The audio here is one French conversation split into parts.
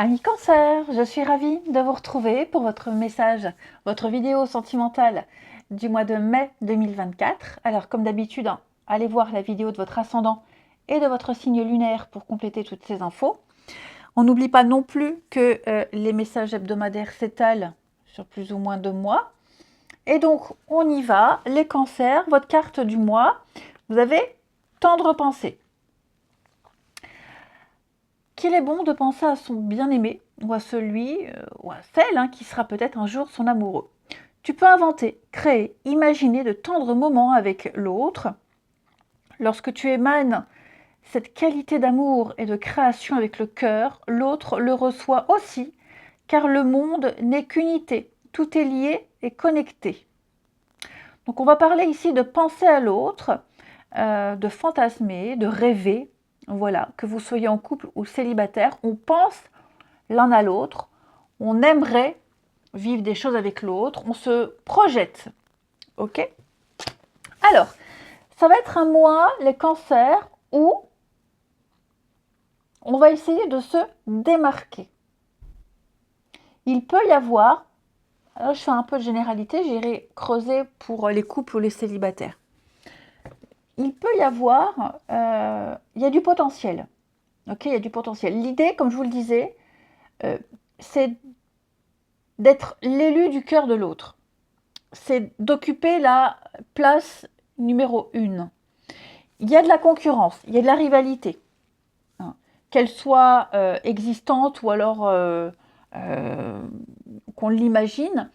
Amis Cancer, je suis ravie de vous retrouver pour votre message, votre vidéo sentimentale du mois de mai 2024. Alors comme d'habitude, allez voir la vidéo de votre ascendant et de votre signe lunaire pour compléter toutes ces infos. On n'oublie pas non plus que les messages hebdomadaires s'étalent sur plus ou moins 2 mois. Et donc on y va, les cancers, votre carte du mois, vous avez tendre pensée. Qu'il est bon de penser à son bien-aimé, ou à celui, ou à celle qui sera peut-être un jour son amoureux. Tu peux inventer, créer, imaginer de tendres moments avec l'autre. Lorsque tu émanes cette qualité d'amour et de création avec le cœur, l'autre le reçoit aussi, car le monde n'est qu'unité, tout est lié et connecté. Donc on va parler ici de penser à l'autre, de fantasmer, de rêver. Voilà, que vous soyez en couple ou célibataire, on pense l'un à l'autre, on aimerait vivre des choses avec l'autre, on se projette. Ok? Alors, ça va être un mois, les cancers, où on va essayer de se démarquer. Il peut y avoir, alors je fais un peu de généralité, j'irai creuser pour les couples ou les célibataires. Il peut y avoir, il y a du potentiel. Ok, il y a du potentiel. L'idée, comme je vous le disais, c'est d'être l'élu du cœur de l'autre. C'est d'occuper la place numéro 1. Il y a de la concurrence, il y a de la rivalité, qu'elle soit existante ou alors qu'on l'imagine.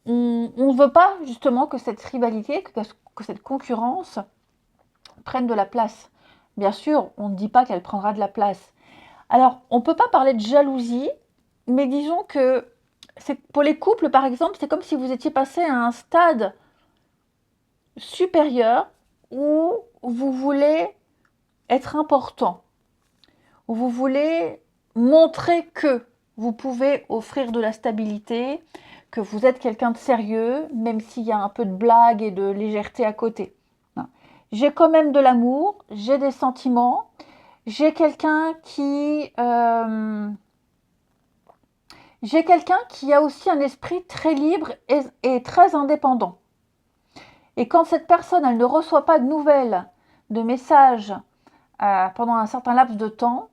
On ne veut pas justement que cette rivalité, que cette concurrence prenne de la place. Bien sûr, on ne dit pas qu'elle prendra de la place. Alors, on ne peut pas parler de jalousie, mais disons que pour les couples, par exemple, c'est comme si vous étiez passé à un stade supérieur où vous voulez être important, où vous voulez montrer que vous pouvez offrir de la stabilité, que vous êtes quelqu'un de sérieux, même s'il y a un peu de blague et de légèreté à côté. J'ai quand même de l'amour, j'ai des sentiments, j'ai quelqu'un qui a aussi un esprit très libre et très indépendant. Et quand cette personne, elle ne reçoit pas de nouvelles, de messages pendant un certain laps de temps,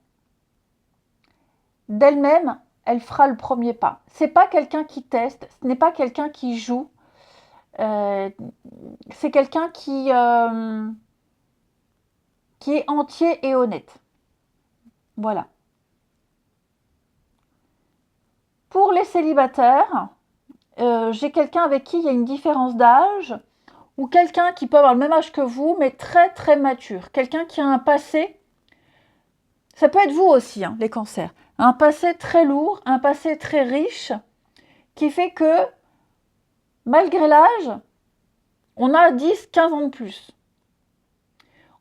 d'elle-même, elle fera le premier pas. C'est pas quelqu'un qui teste, ce n'est pas quelqu'un qui joue, c'est quelqu'un qui est entier et honnête. Voilà. Pour les célibataires, j'ai quelqu'un avec qui il y a une différence d'âge, ou quelqu'un qui peut avoir le même âge que vous, mais très très mature. Quelqu'un qui a un passé, ça peut être vous aussi, les cancers, un passé très lourd, un passé très riche, qui fait que, malgré l'âge, on a 10, 15 ans de plus.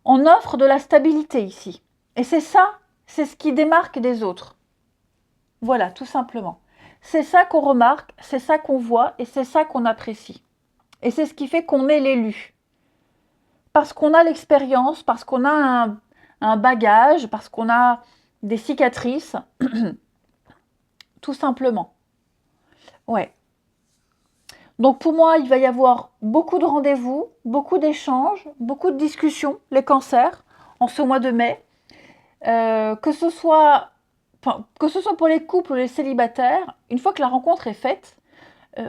On offre de la stabilité ici. Et c'est ça, c'est ce qui démarque des autres. Voilà, tout simplement. C'est ça qu'on remarque, c'est ça qu'on voit et c'est ça qu'on apprécie. Et c'est ce qui fait qu'on est l'élu. Parce qu'on a l'expérience, parce qu'on a un bagage, parce qu'on a des cicatrices, tout simplement. Ouais. Donc pour moi, il va y avoir beaucoup de rendez-vous, beaucoup d'échanges, beaucoup de discussions, les cancers, en ce mois de mai. Que ce soit pour les couples ou les célibataires, une fois que la rencontre est faite,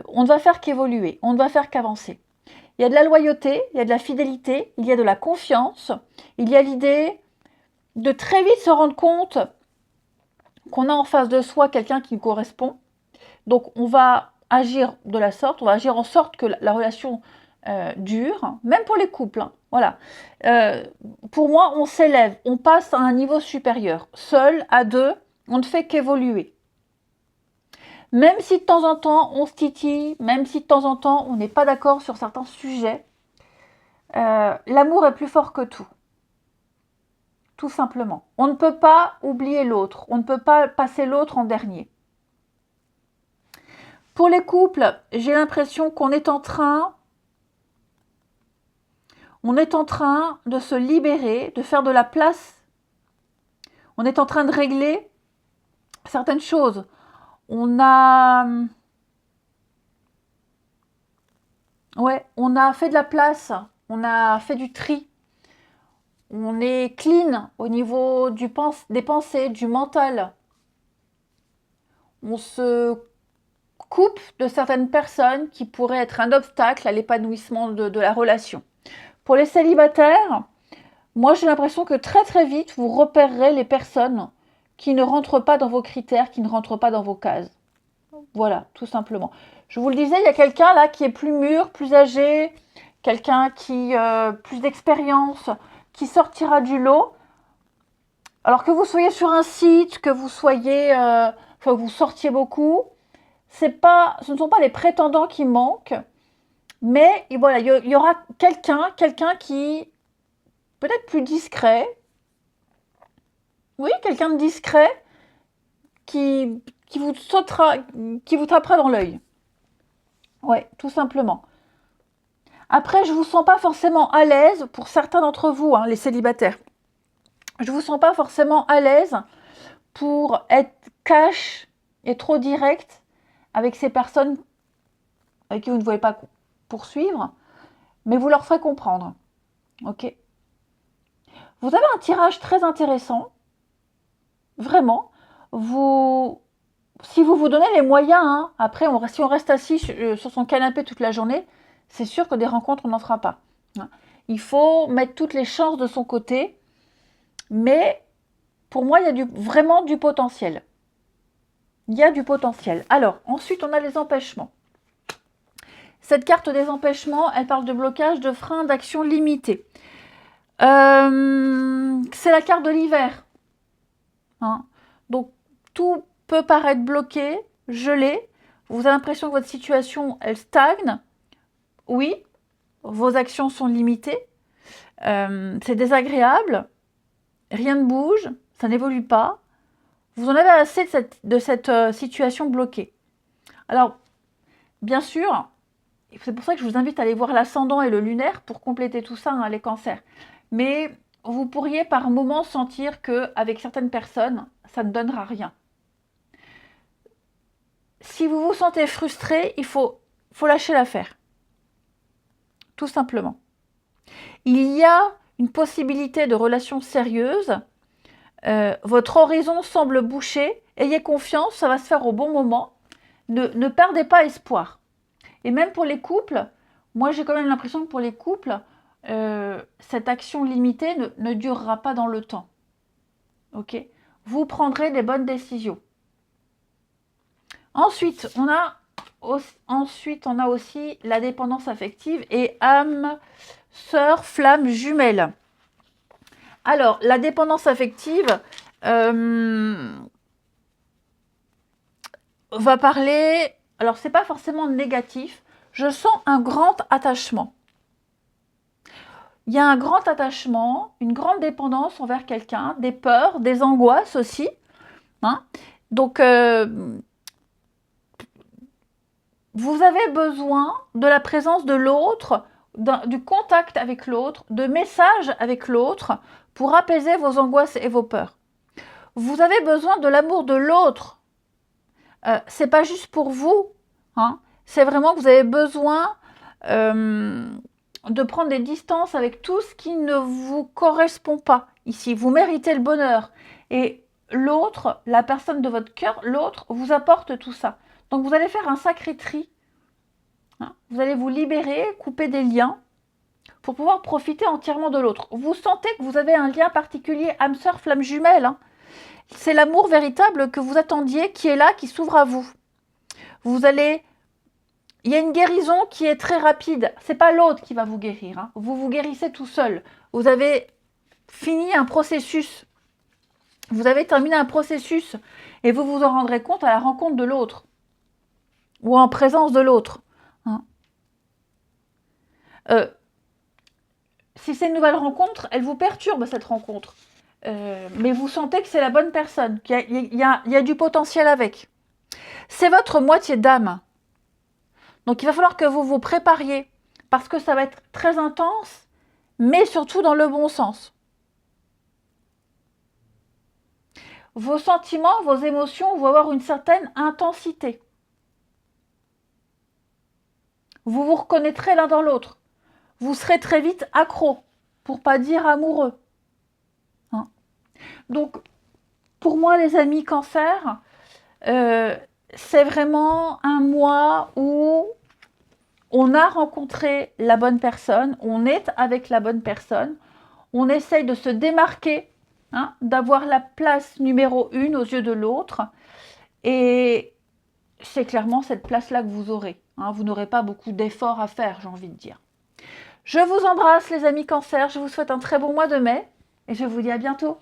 on ne va faire qu'évoluer, on ne va faire qu'avancer. Il y a de la loyauté, il y a de la fidélité, il y a de la confiance, il y a l'idée de très vite se rendre compte qu'on a en face de soi quelqu'un qui nous correspond. Donc on va agir de la sorte, on va agir en sorte que la relation dure, même pour les couples. Voilà. Pour moi, on s'élève, on passe à un niveau supérieur. Seul, à deux, on ne fait qu'évoluer. Même si de temps en temps, on se titille, même si de temps en temps, on n'est pas d'accord sur certains sujets, l'amour est plus fort que tout. Tout simplement. On ne peut pas oublier l'autre, on ne peut pas passer l'autre en dernier. Pour les couples, j'ai l'impression qu'on est en train de se libérer, de faire de la place. On est en train de régler certaines choses. On a... Ouais, on a fait de la place, on a fait du tri. On est clean au niveau des pensées, du mental. On se coupe de certaines personnes qui pourraient être un obstacle à l'épanouissement de la relation. Pour les célibataires, moi j'ai l'impression que très très vite, vous repérerez les personnes qui ne rentrent pas dans vos critères, qui ne rentrent pas dans vos cases. Voilà, tout simplement. Je vous le disais, il y a quelqu'un là qui est plus mûr, plus âgé, quelqu'un qui plus d'expérience, qui sortira du lot. Alors que vous soyez sur un site, que vous soyez, que vous sortiez beaucoup, ce ne sont pas les prétendants qui manquent, mais voilà, il y aura quelqu'un qui peut-être plus discret, oui, quelqu'un de discret qui vous sautera, qui vous tapera dans l'œil. Ouais, tout simplement. Après, je vous sens pas forcément à l'aise pour certains d'entre vous, hein, les célibataires. Je vous sens pas forcément à l'aise pour être cash et trop direct avec ces personnes avec qui vous ne voulez pas poursuivre, mais vous leur ferez comprendre. Ok. Vous avez un tirage très intéressant, vraiment. Si vous vous donnez les moyens, hein, après, si on reste assis sur son canapé toute la journée, c'est sûr que des rencontres, on n'en fera pas. Il faut mettre toutes les chances de son côté, mais pour moi, il y a vraiment du potentiel. Il y a du potentiel. Alors, ensuite, on a les empêchements. Cette carte des empêchements, elle parle de blocage, de frein, d'action limitée. C'est la carte de l'hiver. Hein. Donc, tout peut paraître bloqué, gelé. Vous avez l'impression que votre situation, elle stagne. Oui, vos actions sont limitées. C'est désagréable. Rien ne bouge, ça n'évolue pas. Vous en avez assez de cette situation bloquée. Alors, bien sûr, c'est pour ça que je vous invite à aller voir l'ascendant et le lunaire pour compléter tout ça, hein, les cancers. Mais vous pourriez par moment sentir qu'avec certaines personnes, ça ne donnera rien. Si vous vous sentez frustré, il faut lâcher l'affaire. Tout simplement. Il y a une possibilité de relation sérieuse. Votre horizon semble bouché. Ayez confiance, ça va se faire au bon moment. Ne perdez pas espoir. Et même pour les couples, moi j'ai quand même l'impression que pour les couples, cette action limitée ne durera pas dans le temps. Ok? Vous prendrez des bonnes décisions. Ensuite, on a aussi la dépendance affective et âme, sœur, flamme, jumelle. Alors, la dépendance affective va parler... Alors, c'est pas forcément négatif. Je sens un grand attachement. Il y a un grand attachement, une grande dépendance envers quelqu'un, des peurs, des angoisses aussi. Hein. Donc, vous avez besoin de la présence de l'autre, du contact avec l'autre, de messages avec l'autre pour apaiser vos angoisses et vos peurs. Vous avez besoin de l'amour de l'autre. C'est pas juste pour vous. Hein. C'est vraiment que vous avez besoin de prendre des distances avec tout ce qui ne vous correspond pas ici. Vous méritez le bonheur. Et l'autre, la personne de votre cœur, l'autre, vous apporte tout ça. Donc vous allez faire un sacré tri. Hein. Vous allez vous libérer, couper des liens pour pouvoir profiter entièrement de l'autre. Vous sentez que vous avez un lien particulier, âme sœur, flamme jumelle. Hein. C'est l'amour véritable que vous attendiez qui est là, qui s'ouvre à vous. Il y a une guérison qui est très rapide. C'est pas l'autre qui va vous guérir. Hein. Vous vous guérissez tout seul. Vous avez fini un processus. Vous avez terminé un processus et vous vous en rendrez compte à la rencontre de l'autre ou en présence de l'autre. Hein. Si c'est une nouvelle rencontre, elle vous perturbe cette rencontre. Mais vous sentez que c'est la bonne personne, qu'il y a du potentiel avec. C'est votre moitié d'âme. Donc il va falloir que vous vous prépariez parce que ça va être très intense, mais surtout dans le bon sens. vos sentiments, vos émotions vont avoir une certaine intensité. Vous vous reconnaîtrez l'un dans l'autre. Vous serez très vite accro, pour pas dire amoureux. Hein. Donc, pour moi, les amis Cancer, c'est vraiment un mois où on a rencontré la bonne personne, on est avec la bonne personne, on essaye de se démarquer, hein, d'avoir la place numéro 1 aux yeux de l'autre, et c'est clairement cette place-là que vous aurez. Hein, vous n'aurez pas beaucoup d'efforts à faire, j'ai envie de dire. Je vous embrasse les amis Cancer, je vous souhaite un très bon mois de mai, et je vous dis à bientôt.